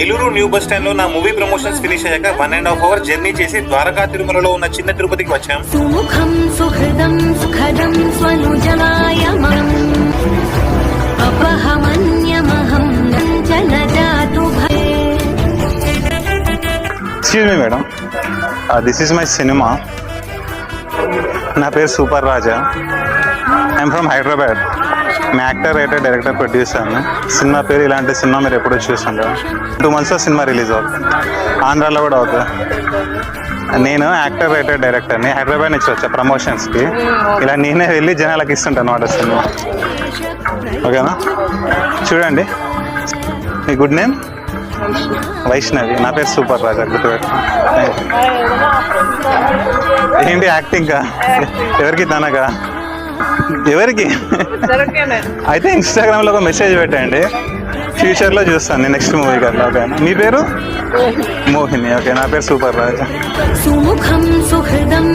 Eluru new bus stand లో నా movie promotions finish అయ్యాక 1.5 hour జర్నీ చేసి ద్వారకా తిరుమలలో ఉన్న చిన్న తిరుపతికి వచ్చాం. సుముఖం సుహృదం సుఖదం స్వనుజమాయమం అపహమన్యమహం చలజాతు భయే. Excuse me madam, this is my cinema. నా పేరు Super Raja. I'm from Hyderabad. నేను actor, writer, director, producer. Cinema పేరు ఇలాంటి సినిమా మీరు ఎప్పుడు చూస్తుంటారు. 2 months సినిమా రిలీజ్ అవుతుంది. ఆంధ్రాలో కూడా అవుతుంది. నేను యాక్టర్, రైటర్, డైరెక్టర్ని హైదరాబాద్ నుంచి వచ్చా ప్రమోషన్స్కి. ఇలా నేనే వెళ్ళి జనాలకు ఇస్తుంటాను అన్నమాట సినిమా. ఓకేనా? చూడండి, మీ గుడ్ నేమ్? వైష్ణవి. నా పేరు సూపర్ రాజా, గుర్తుపెట్టు. ఏంటి యాక్టింగ్? ఎవరికి? తనగా? ఎవరికి? అయితే ఇన్స్టాగ్రామ్లో ఒక మెసేజ్ పెట్టండి, ఫ్యూచర్లో చూస్తాను నేను నెక్స్ట్ మూవీకి అట్లా. ఓకేనా? మీ పేరు? మోహిని. ఓకే, నా పేరు సూపర్ రాజా. సుముఖం సుహృదం